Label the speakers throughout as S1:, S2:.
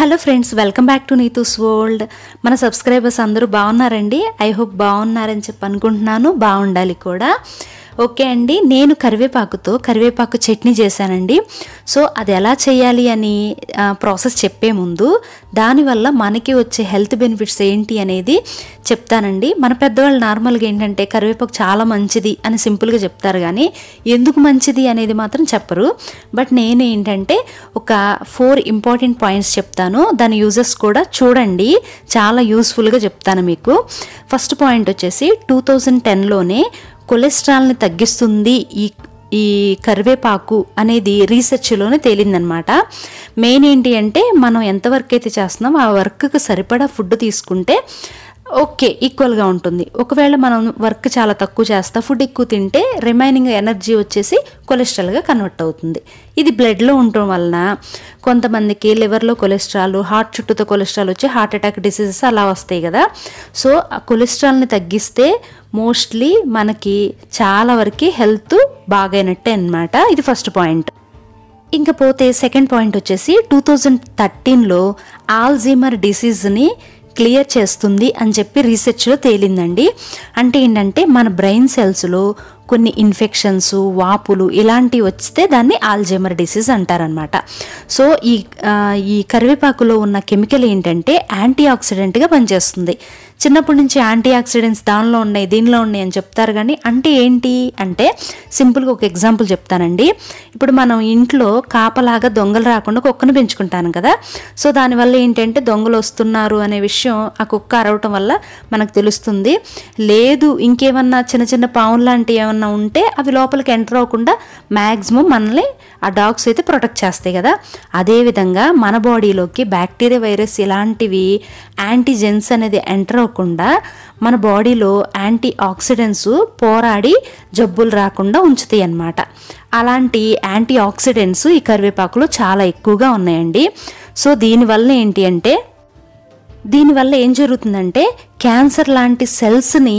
S1: Hello friends, welcome back to Neetu's world. మన subscribers అందరూ బాగున్నారండి. ఐ హోప్ బాగున్నారని చెప్పి అనుకుంటున్నాను. బాగుండాలి కూడా. ఓకే అండి, నేను కరివేపాకు చట్నీ చేశానండి. సో అది ఎలా చేయాలి అని ప్రాసెస్ చెప్పే ముందు దానివల్ల మనకి వచ్చే హెల్త్ బెనిఫిట్స్ ఏంటి అనేది చెప్తానండి. మన పెద్దవాళ్ళు నార్మల్గా ఏంటంటే కరివేపాకు చాలా మంచిది అని సింపుల్గా చెప్తారు, కానీ ఎందుకు మంచిది అనేది మాత్రం చెప్పరు. బట్ నేను ఏంటంటే ఒక 4 ఇంపార్టెంట్ పాయింట్స్ చెప్తాను. దాని యూజెస్ కూడా చూడండి, చాలా యూస్ఫుల్గా చెప్తాను మీకు. ఫస్ట్ పాయింట్ వచ్చేసి 2010లోనే కొలెస్ట్రాల్ని తగ్గిస్తుంది ఈ కరివేపాకు అనేది రీసెర్చ్లోనే తేలిందనమాట. మెయిన్ ఏంటి అంటే మనం ఎంతవరకు అయితే చేస్తున్నాం ఆ వర్క్కి సరిపడా ఫుడ్ తీసుకుంటే ఓకే ఈక్వల్గా ఉంటుంది. ఒకవేళ మనం వర్క్ చాలా తక్కువ చేస్తా ఫుడ్ ఎక్కువ తింటే రిమైనింగ్ ఎనర్జీ వచ్చేసి కొలెస్ట్రాల్గా కన్వర్ట్ అవుతుంది. ఇది బ్లడ్లో ఉండటం వలన కొంతమందికి లివర్లో కొలెస్ట్రాల్, హార్ట్ చుట్టూతో కొలెస్ట్రాల్ వచ్చి హార్ట్ అటాక్ డిసీజెస్ అలా వస్తాయి కదా. సో ఆ కొలెస్ట్రాల్ని తగ్గిస్తే మోస్ట్లీ మనకి చాలా వరకు హెల్త్ బాగైనట్టే అన్నమాట. ఇది ఫస్ట్ పాయింట్. ఇంకా పోతే సెకండ్ పాయింట్ వచ్చేసి 2013లో ఆల్జీమర్ డిసీజ్ని క్లియర్ చేస్తుంది అని చెప్పి రీసెర్చ్లో తేలిందండి. అంటే ఏంటంటే మన బ్రెయిన్ సెల్స్లో కొన్ని ఇన్ఫెక్షన్స్, వాపులు ఇలాంటివి వస్తే దాన్ని ఆల్జీమర్ డిసీజ్ అంటారనమాట. సో ఈ కరివేపాకులో ఉన్న కెమికల్ ఏంటంటే యాంటీ ఆక్సిడెంట్గా పనిచేస్తుంది. చిన్నప్పటి నుంచి యాంటీ ఆక్సిడెంట్స్ దానిలో ఉన్నాయి దీనిలో ఉన్నాయి అని చెప్తారు, కానీ అంటే ఏంటి అంటే సింపుల్గా ఒక ఎగ్జాంపుల్ చెప్తానండి. ఇప్పుడు మనం ఇంట్లో కాపలాగా దొంగలు రాకుండా కుక్కను పెంచుకుంటాను కదా. సో దానివల్ల ఏంటంటే దొంగలు వస్తున్నారు అనే విషయం ఆ కుక్క అరవటం వల్ల మనకు తెలుస్తుంది. లేదు ఇంకేమన్నా చిన్న చిన్న పావులు లాంటివి ఏమన్నా ఉంటే అవి లోపలికి ఎంటర్ అవ్వకుండా మ్యాక్సిమం మనల్ని ఆ డాగ్స్ అయితే ప్రొటెక్ట్ చేస్తాయి కదా. అదేవిధంగా మన బాడీలోకి బ్యాక్టీరియా, వైరస్ ఇలాంటివి యాంటీజెన్స్ అనేది ఎంటర్ అవ్వకుండా మన బాడీలో యాంటీ ఆక్సిడెంట్స్ పోరాడి జబ్బులు రాకుండా ఉంచుతాయి అన్నమాట. అలాంటి యాంటీ ఆక్సిడెంట్స్ ఈ కరివేపాకులో చాలా ఎక్కువగా ఉన్నాయండి. సో దీనివల్ల ఏం జరుగుతుందంటే క్యాన్సర్ లాంటి సెల్స్ని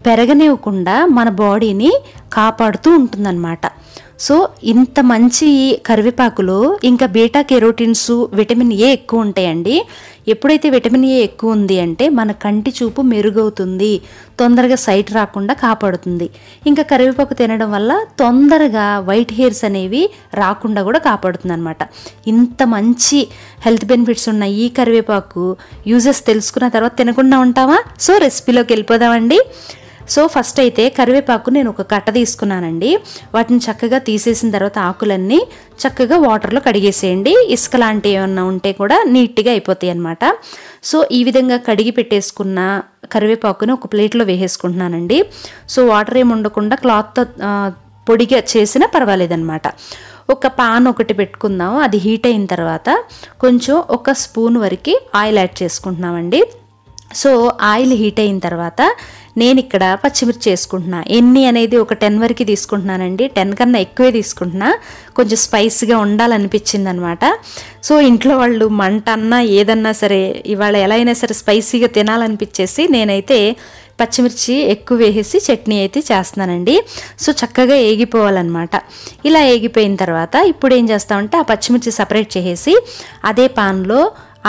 S1: పెరగనివ్వకుండా మన బాడీని కాపాడుతూ ఉంటుందన్నమాట. సో ఇంత మంచి కరివేపాకులో ఇంకా బీటా కెరోటిన్స్, విటమిన్ ఏ ఎక్కువ ఉంటాయండి. ఎప్పుడైతే విటమిన్ ఏ ఎక్కువ ఉంది అంటే మన కంటి చూపు మెరుగవుతుంది, తొందరగా సైట్ రాకుండా కాపాడుతుంది. ఇంకా కరివేపాకు తినడం వల్ల తొందరగా వైట్ హెయిర్స్ అనేవి రాకుండా కూడా కాపాడుతుంది అనమాట. ఇంత మంచి హెల్త్ బెనిఫిట్స్ ఉన్న ఈ కరివేపాకు యూజెస్ తెలుసుకున్న తర్వాత తినకుండా ఉంటామా? సో రెసిపీలోకి వెళ్ళిపోదామండి. సో ఫస్ట్ అయితే కరివేపాకు నేను ఒక కట్ట తీసుకున్నానండి. వాటిని చక్కగా తీసేసిన తర్వాత ఆకులన్నీ చక్కగా వాటర్లో కడిగేసేయండి. ఇసుక లాంటివి ఏమన్నా ఉంటే కూడా నీట్గా అయిపోతాయి అన్నమాట. సో ఈ విధంగా కడిగి పెట్టేసుకున్న కరివేపాకుని ఒక ప్లేట్లో వేసేసుకుంటున్నానండి. సో వాటర్ ఏమి ఉండకుండా క్లాత్తో పొడిగా చేసినా పర్వాలేదన్నమాట. ఒక పాన్ ఒకటి పెట్టుకుందాము. అది హీట్ అయిన తర్వాత కొంచెం 1 స్పూన్ వరకు ఆయిల్ యాడ్ చేసుకుంటున్నామండి. సో ఆయిల్ హీట్ అయిన తర్వాత నేను ఇక్కడ పచ్చిమిర్చి వేసుకుంటున్నా. ఎన్ని అనేది ఒక 10 వరకు తీసుకుంటున్నానండి. 10 కన్నా ఎక్కువే తీసుకుంటున్నా, కొంచెం స్పైసీగా ఉండాలనిపించింది అనమాట. సో ఇంట్లో వాళ్ళు మంట అన్నా ఏదన్నా సరే ఇవాళ ఎలా అయినా సరే స్పైసీగా తినాలనిపించేసి నేనైతే పచ్చిమిర్చి ఎక్కువ వేసేసి చట్నీ అయితే చేస్తున్నానండి. సో చక్కగా ఏగిపోవాలన్నమాట. ఇలా ఏగిపోయిన తర్వాత ఇప్పుడు ఏం చేస్తామంటే ఆ పచ్చిమిర్చి సపరేట్ చేసేసి అదే పాన్లో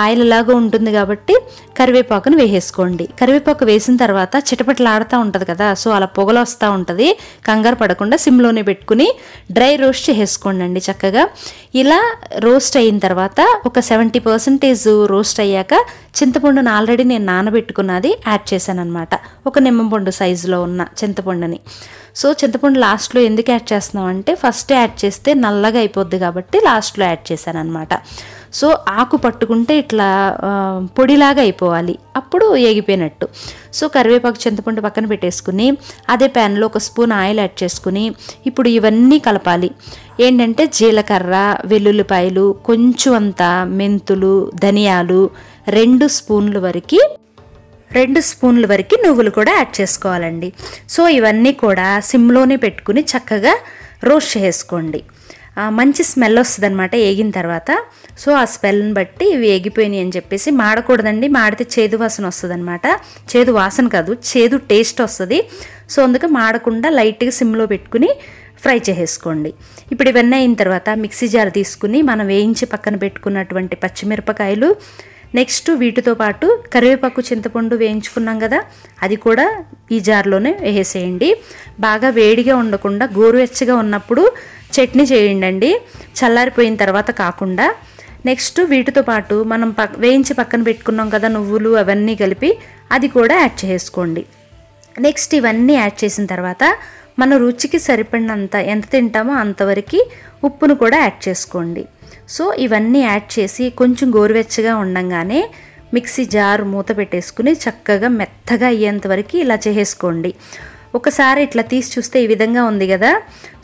S1: ఆయిల్ లాగా ఉంటుంది కాబట్టి కరివేపాకును వేసేసుకోండి. కరివేపాకు వేసిన తర్వాత చిటపటలాడుతూ ఉంటుంది కదా. సో అలా పొగలు వస్తూ ఉంటుంది. కంగారు పడకుండా సిమ్లోనే పెట్టుకుని డ్రై రోస్ట్ చేసేసుకోండి అండి చక్కగా. ఇలా రోస్ట్ అయిన తర్వాత ఒక 70% రోస్ట్ అయ్యాక చింతపండును ఆల్రెడీ నేను నానబెట్టుకున్నది యాడ్ చేశాను అనమాట. ఒక నిమ్మపండు సైజులో ఉన్న చింతపండుని. సో చింతపండు లాస్ట్లో ఎందుకు యాడ్ చేస్తున్నాం అంటే ఫస్ట్ యాడ్ చేస్తే నల్లగా అయిపోద్ది కాబట్టి లాస్ట్లో యాడ్ చేశాను అనమాట. సో ఆకు పట్టుకుంటే ఇట్లా పొడిలాగా అయిపోవాలి, అప్పుడు ఏగిపోయినట్టు. సో కరివేపాకు, చింతపండు పక్కన పెట్టేసుకుని అదే ప్యాన్లో 1 స్పూన్ ఆయిల్ యాడ్ చేసుకుని ఇప్పుడు ఇవన్నీ కలపాలి. ఏంటంటే జీలకర్ర, వెల్లుల్లిపాయలు, కొంచెం అంత మెంతులు, ధనియాలు, 2 స్పూన్ల వరకు నువ్వులు కూడా యాడ్ చేసుకోవాలండి. సో ఇవన్నీ కూడా సిమ్లోనే పెట్టుకుని చక్కగా రోస్ట్ చేసుకోండి. మంచి స్మెల్ వస్తుంది అనమాట ఏగిన తర్వాత. సో ఆ స్మెల్ని బట్టి ఇవి ఏగిపోయినాయి అని చెప్పేసి మాడకూడదండి. మాడితే చేదు వాసన వస్తుంది అనమాట. చేదు వాసన కాదు, చేదు టేస్ట్ వస్తుంది. సో అందుకే మాడకుండా లైట్గా సిమ్లో పెట్టుకుని ఫ్రై చేసేసుకోండి. ఇప్పుడు ఇవన్నీ అయిన తర్వాత మిక్సీ జార్ తీసుకుని మనం వేయించి పక్కన పెట్టుకున్నటువంటి పచ్చిమిరపకాయలు, నెక్స్ట్ వీటితో పాటు కరివేపాకు, చింతపండు వేయించుకున్నాం కదా, అది కూడా ఈ జార్లోనే వేసేయండి. బాగా వేడిగా ఉండకుండా గోరువెచ్చగా ఉన్నప్పుడు చట్నీ చేయండి, చల్లారిపోయిన తర్వాత కాకుండా. నెక్స్ట్ వీటితో పాటు మనం వేయించి పక్కన పెట్టుకున్నాం కదా నువ్వులు, అవన్నీ కలిపి అది కూడా యాడ్ చేసుకోండి. నెక్స్ట్ ఇవన్నీ యాడ్ చేసిన తర్వాత మన రుచికి సరిపడినంత ఎంత తింటామో అంతవరకు ఉప్పును కూడా యాడ్ చేసుకోండి. సో ఇవన్నీ యాడ్ చేసి కొంచెం గోరువెచ్చగా ఉండంగానే మిక్సీ జార్ మూత పెట్టేసుకుని చక్కగా మెత్తగా అయ్యేంత వరకు ఇలా చేసేసుకోండి. ఒకసారి ఇట్లా తీసి చూస్తే ఈ విధంగా ఉంది కదా.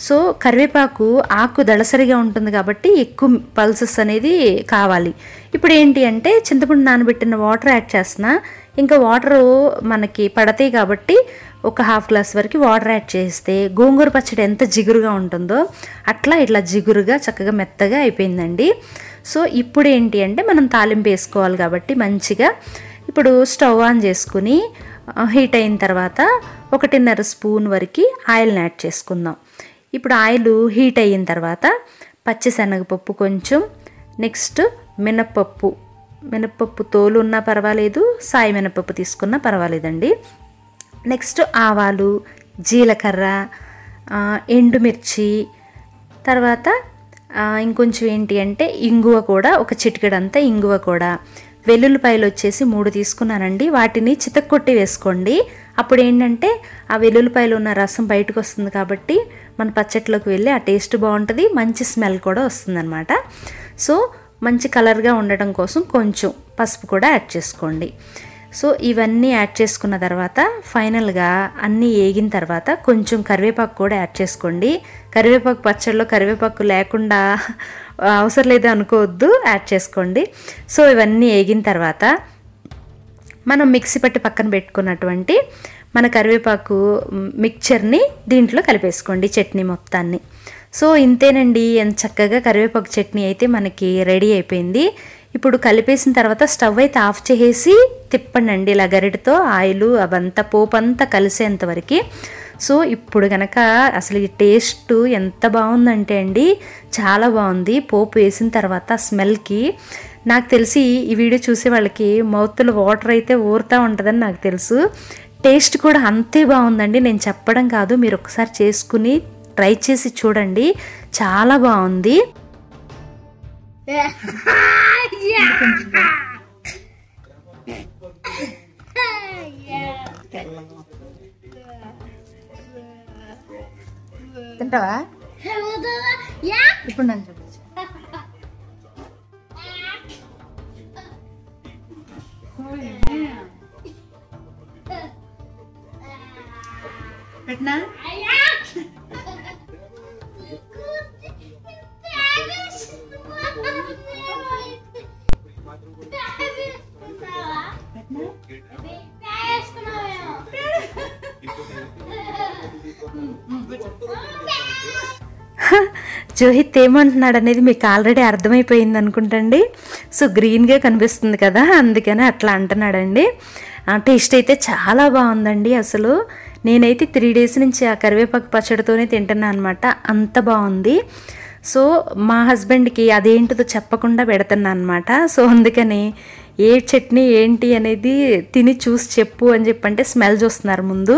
S1: సో కరివేపాకు ఆకు దళసరిగా ఉంటుంది కాబట్టి ఎక్కువ పల్సెస్ అనేది కావాలి. ఇప్పుడు ఏంటి అంటే చింతపండు నానబెట్టిన వాటర్ యాడ్ చేస్తున్నా. ఇంకా వాటరు మనకి పడతాయి కాబట్టి ఒక హాఫ్ గ్లాస్ వరకు వాటర్ యాడ్ చేస్తే గోంగూర పచ్చడి ఎంత జిగురుగా ఉంటుందో అట్లా ఇట్లా జిగురుగా చక్కగా మెత్తగా అయిపోయిందండి. సో ఇప్పుడు ఏంటి అంటే మనం తాలింపు వేసుకోవాలి కాబట్టి మంచిగా ఇప్పుడు స్టవ్ ఆన్ చేసుకుని హీట్ అయిన తర్వాత 1.5 స్పూన్ వరకు ఆయిల్ని యాడ్ చేసుకుందాం. ఇప్పుడు ఆయిల్ హీట్ అయిన తర్వాత పచ్చిశనగపప్పు కొంచెం, నెక్స్ట్ మినప్పప్పు తోలు ఉన్నా పర్వాలేదు, సాయి మినపప్పు తీసుకున్నా పర్వాలేదండి. నెక్స్ట్ ఆవాలు, జీలకర్ర, ఎండుమిర్చి, తర్వాత ఇంకొంచెం ఏంటి అంటే ఇంగువ కూడా, ఒక చిటికెడంతా ఇంగువ కూడా, వెల్లుల్లిపాయలు వచ్చేసి 3 తీసుకున్నానండి. వాటిని చితక్కొట్టి వేసుకోండి. అప్పుడు ఏంటంటే ఆ వెల్లుల్లిపాయలు ఉన్న రసం బయటకు వస్తుంది కాబట్టి మన పచ్చట్లోకి వెళ్ళి ఆ టేస్ట్ బాగుంటుంది, మంచి స్మెల్ కూడా వస్తుందన్నమాట. సో మంచి కలర్గా ఉండడం కోసం కొంచెం పసుపు కూడా యాడ్ చేసుకోండి. సో ఇవన్నీ యాడ్ చేసుకున్న తర్వాత ఫైనల్గా అన్నీ వేగిన తర్వాత కొంచెం కరివేపాకు కూడా యాడ్ చేసుకోండి. కరివేపాకు పచ్చడిలో కరివేపాకు లేకుండా అవసరం లేదు అనుకోవద్దు, యాడ్ చేసుకోండి. సో ఇవన్నీ వేగిన తర్వాత మనం మిక్సీ పట్టి పక్కన పెట్టుకున్నటువంటి మన కరివేపాకు మిక్చర్ని దీంట్లో కలిపేసుకోండి, చట్నీ మొత్తాన్ని. సో ఇంతేనండి, ఎంత చక్కగా కరివేపాకు చట్నీ అయితే మనకి రెడీ అయిపోయింది. ఇప్పుడు కలిపేసిన తర్వాత స్టవ్ అయితే ఆఫ్ చేసి తిప్పండి ఇలా గరిటతో, ఆయిల్ అవంతా పోపు అంతా కలిసేంతవరకు. సో ఇప్పుడు కనుక అసలు ఈ టేస్ట్ ఎంత బాగుందంటే అండి, చాలా బాగుంది. పోపు వేసిన తర్వాత స్మెల్కి నాకు తెలిసి ఈ వీడియో చూసే వాళ్ళకి మౌత్లో వాటర్ అయితే ఊరుతూ ఉంటుందని నాకు తెలుసు. టేస్ట్ కూడా అంతే బాగుందండి, నేను చెప్పడం కాదు, మీరు ఒకసారి చేసుకుని ట్రై చేసి చూడండి, చాలా బాగుంది. తింటావా ఇప్పుడు? నన్ను చూపించు. పెట్టినా జోహిత్ ఏమంటున్నాడు అనేది మీకు ఆల్రెడీ అర్థమైపోయింది అనుకుంటండి. సో గ్రీన్గా కనిపిస్తుంది కదా, అందుకని అట్లా అంటున్నాడండి. టేస్ట్ అయితే చాలా బాగుందండి. అసలు నేనైతే 3 డేస్ నుంచి ఆ కరివేపాకు పచ్చడితోనే తింటున్నాను అనమాట, అంత బాగుంది. సో మా హస్బెండ్కి అదేంటిదో చెప్పకుండా పెడుతున్నా అనమాట. సో అందుకని ఏ చట్నీ ఏంటి అనేది తిని చూసి చెప్పు అని చెప్పంటే స్మెల్ చూస్తున్నారు ముందు.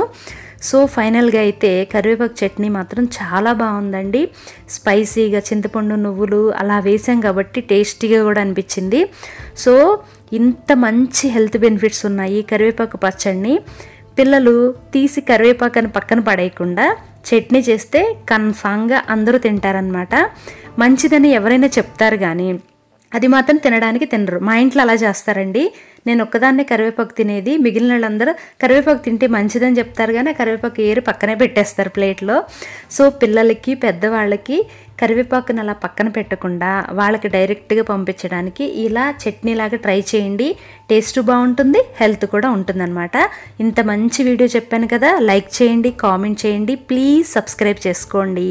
S1: సో ఫైనల్గా అయితే కరివేపాకు చట్నీ మాత్రం చాలా బాగుందండి. స్పైసీగా చింతపండు, నువ్వులు అలా వేసాం కాబట్టి టేస్టీగా కూడా అనిపించింది. సో ఇంత మంచి హెల్త్ బెనిఫిట్స్ ఉన్నాయి కరివేపాకు పచ్చడిని. పిల్లలు తీసి కరివేపాకుని పక్కన పడేయకుండా చట్నీ చేస్తే కన్ఫామ్గా అందరూ తింటారనమాట. మంచిదని ఎవరైనా చెప్తారు కానీ అది మాత్రం తినడానికి తినరు. మా ఇంట్లో అలా చేస్తారండి. నేను ఒక్కదాన్నే కరివేపాకు తినేది, మిగిలిన వాళ్ళందరూ కరివేపాకు తింటే మంచిదని చెప్తారు కానీ కరివేపాకు ఏరి పక్కనే పెట్టేస్తారు ప్లేట్లో. సో పిల్లలకి, పెద్దవాళ్ళకి కరివేపాకుని అలా పక్కన పెట్టకుండా వాళ్ళకి డైరెక్ట్గా పంపించడానికి ఇలా చట్నీలాగా ట్రై చేయండి. టేస్ట్ బాగుంటుంది, హెల్త్ కూడా ఉంటుందన్నమాట. ఇంత మంచి వీడియో చెప్పాను కదా, లైక్ చేయండి, కామెంట్ చేయండి, ప్లీజ్ సబ్స్క్రైబ్ చేసుకోండి.